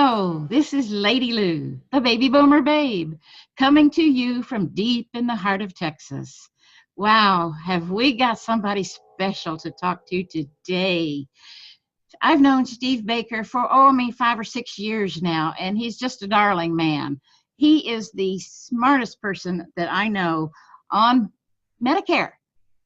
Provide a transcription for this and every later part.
Hello, this is Lady Lou, the baby boomer babe, coming to you from deep in the heart of Texas. Wow, have we got somebody special to talk to today? I've known Steve Baker for, 5 or 6 years now, and he's just a darling man. He is the smartest person that I know on Medicare.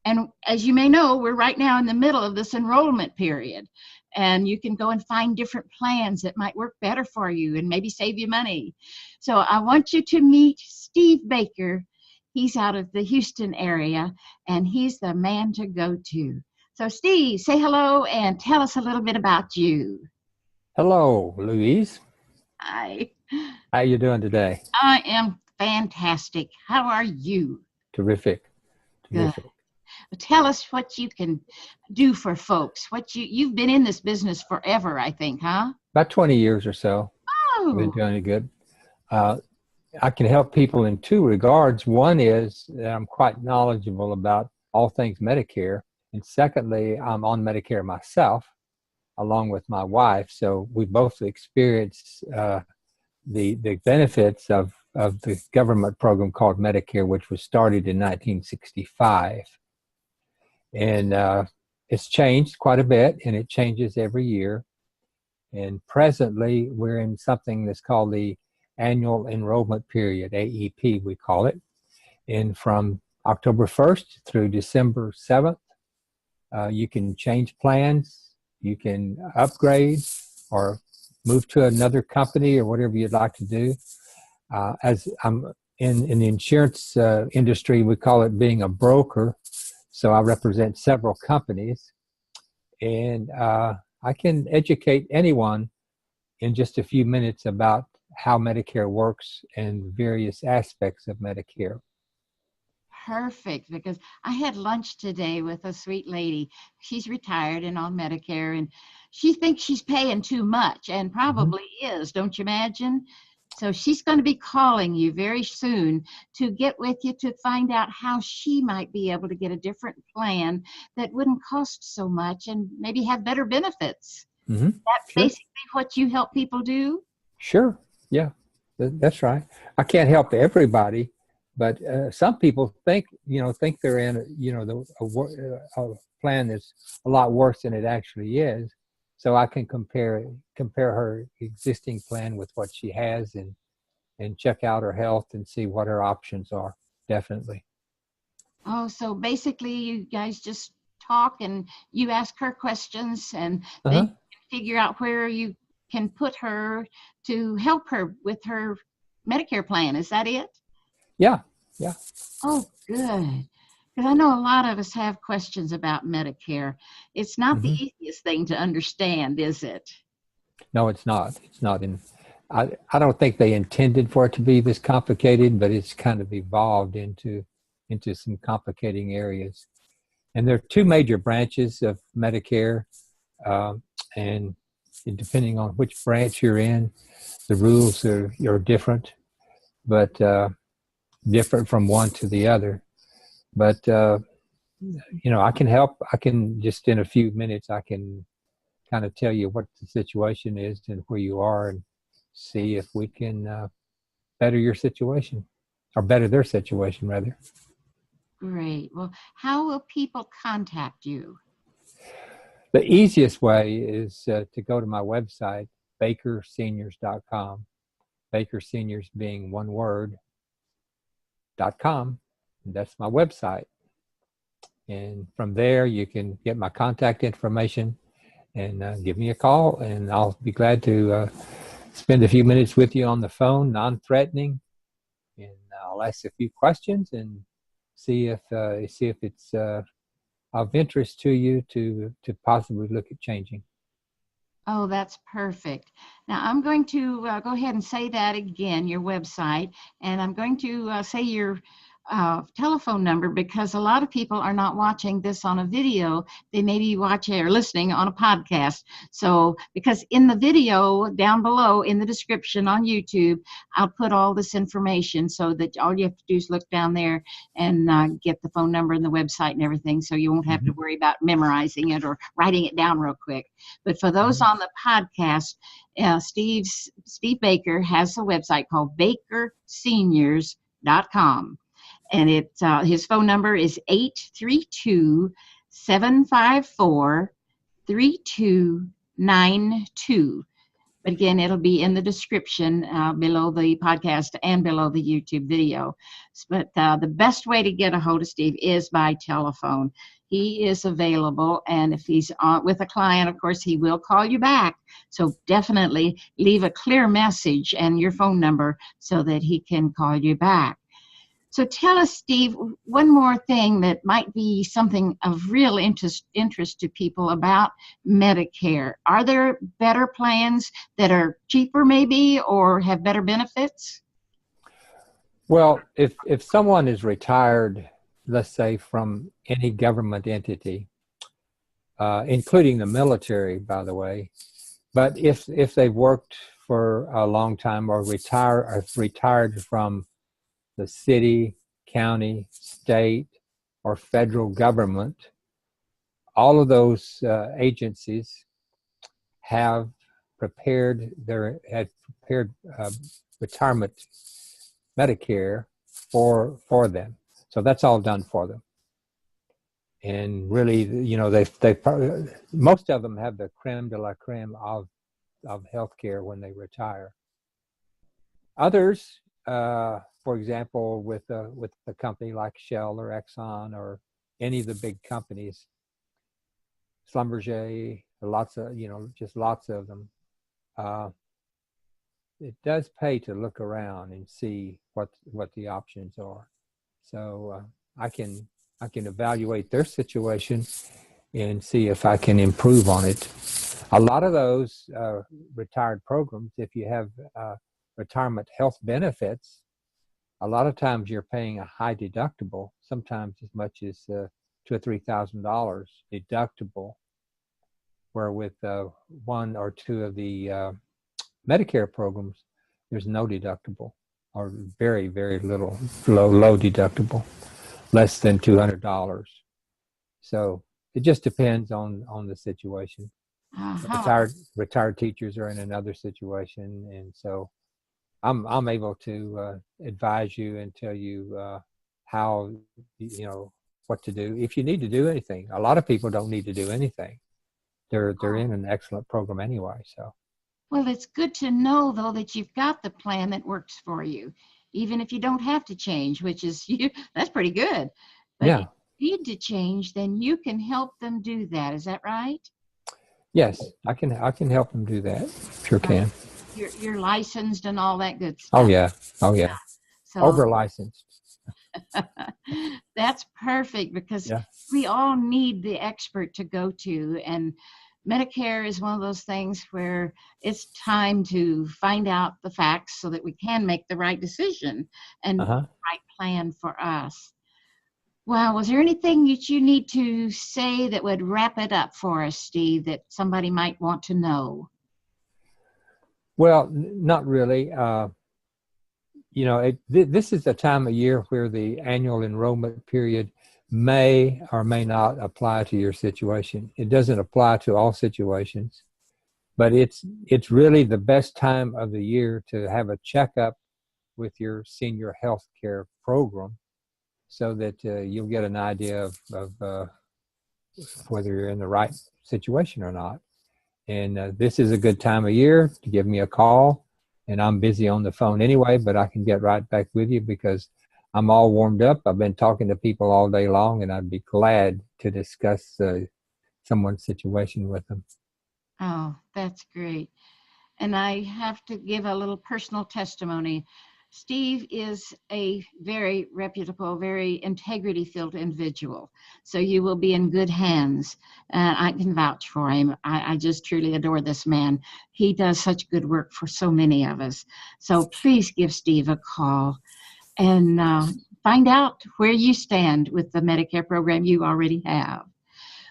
And as you may know, we're right now in the middle of this enrollment period. And you can go and find different plans that might work better for you and maybe save you money. So I want you to meet Steve Baker. He's out of the Houston area, and he's the man to go to. So Steve, say hello and tell us a little bit about you. Hello, Louise. Hi. How you doing today? I am fantastic. How are you? Terrific. Good. Tell us what you can do for folks. You've been in this business forever, I think, huh? About 20 years or so. I've been Oh, doing it good. I can help people in two regards. One is that I'm quite knowledgeable about all things Medicare. And secondly, I'm on Medicare myself, along with my wife. So we both experienced the benefits of the government program called Medicare, which was started in 1965. And it's changed quite a bit, and it changes every year. And presently, we're in something that's called the Annual Enrollment Period, AEP, we call it. And from October 1st through December 7th, you can change plans, you can upgrade, or move to another company or whatever you'd like to do. As I'm in the insurance industry, we call it being a broker. So I represent several companies, and I can educate anyone in just a few minutes about how Medicare works and various aspects of Medicare. perfect. Because I had lunch today with a sweet lady. She's retired and on Medicare, and she thinks she's paying too much, and probably is, don't you imagine? So she's going to be calling you very soon to get with you to find out how she might be able to get a different plan that wouldn't cost so much and maybe have better benefits. That's Sure. basically what you help people do? Sure. Yeah, that's right. I can't help everybody, but some people think they're in, a plan that's a lot worse than it actually is. So I can compare her existing plan with what she has and check out her health and see what her options are. Definitely. Oh, so basically you guys just talk and you ask her questions, and then you Uh-huh. can figure out where you can put her to help her with her Medicare plan. Is that it? Yeah. Yeah. Oh, good. Because I know a lot of us have questions about Medicare. It's not the hmm easiest thing to understand, is it? No, it's not. It's not. I don't think they intended for it to be this complicated, but it's kind of evolved into some complicating areas. And there are two major branches of Medicare, um, and depending on which branch you're in, the rules are different, but different from one to the other. But I can help. I can just in a few minutes, I can kind of tell you what the situation is and where you are, and see if we can better your situation, or better their situation rather. Great. Well, how will people contact you? The easiest way is to go to my website, bakerseniors.com. Baker Seniors being one word, .com. And that's my website. And from there, you can get my contact information and give me a call, and I'll be glad to spend a few minutes with you on the phone, non-threatening, and I'll ask a few questions and see if it's of interest to you to possibly look at changing. Oh, that's perfect. Now, I'm going to go ahead and say that again, your website, and I'm going to say your telephone number, because a lot of people are not watching this on a video. They may be watching or listening on a podcast. So, because in the video down below in the description on YouTube, I'll put all this information so that all you have to do is look down there and get the phone number and the website and everything. So you won't have to worry about memorizing it or writing it down real quick. But for those on the podcast, Steve Baker has a website called bakerseniors.com. And his phone number is 832-754-3292. But again, it'll be in the description below the podcast and below the YouTube video. But the best way to get a hold of Steve is by telephone. He is available, and if he's with a client, of course, he will call you back. So definitely leave a clear message and your phone number so that he can call you back. So tell us, Steve, one more thing that might be something of real interest to people about Medicare. Are there better plans that are cheaper maybe or have better benefits? Well, if someone is retired, let's say from any government entity, including the military, by the way, but if they've worked for a long time or retired from the city, county, state, or federal government, all of those agencies had prepared retirement Medicare for them. So that's all done for them. And really, you know, they most of them have the creme de la creme of healthcare when they retire. Others, for example, with a company like Shell or Exxon or any of the big companies, Schlumberger, lots of them. It does pay to look around and see what the options are. So I can evaluate their situation and see if I can improve on it. A lot of those retired programs, if you have retirement health benefits, a lot of times you're paying a high deductible, sometimes as much as $2,000 or $3,000 deductible, where with one or two of the Medicare programs, there's no deductible or very, very little, low deductible, less than $200. So it just depends on the situation. Retired teachers are in another situation, and so I'm able to advise you and tell you how, what to do if you need to do anything. A lot of people don't need to do anything. They're in an excellent program anyway. So. Well, it's good to know, though, that you've got the plan that works for you, even if you don't have to change, which is that's pretty good. But yeah. If you need to change, then you can help them do that. Is that right? Yes, I can help them do that. Sure can. You're licensed and all that good stuff. Oh yeah. So, over licensed. That's perfect, because we all need the expert to go to, and Medicare is one of those things where it's time to find out the facts so that we can make the right decision and the right plan for us. Wow, was there anything that you need to say that would wrap it up for us, Steve, that somebody might want to know? Well, not really. This is the time of year where the annual enrollment period may or may not apply to your situation. It doesn't apply to all situations, but it's really the best time of the year to have a checkup with your senior health care program, so that you'll get an idea of whether you're in the right situation or not. And this is a good time of year to give me a call. And I'm busy on the phone anyway, but I can get right back with you because I'm all warmed up. I've been talking to people all day long, and I'd be glad to discuss someone's situation with them. Oh, that's great. And I have to give a little personal testimony. Steve is a very reputable, very integrity-filled individual. So you will be in good hands. And I can vouch for him. I just truly adore this man. He does such good work for so many of us. So please give Steve a call. And find out where you stand with the Medicare program you already have.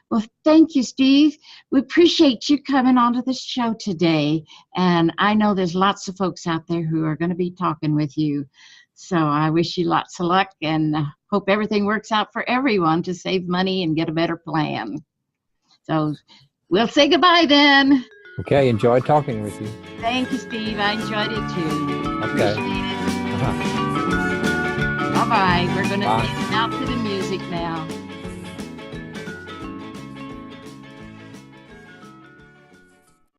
Well, thank you, Steve. We appreciate you coming onto the show today. And I know there's lots of folks out there who are going to be talking with you. So I wish you lots of luck and hope everything works out for everyone to save money and get a better plan. So we'll say goodbye then. Okay, enjoyed talking with you. Thank you, Steve. I enjoyed it too. Okay. Appreciate it. Uh-huh. Bye-bye. We're going to Bye. get out to the music now.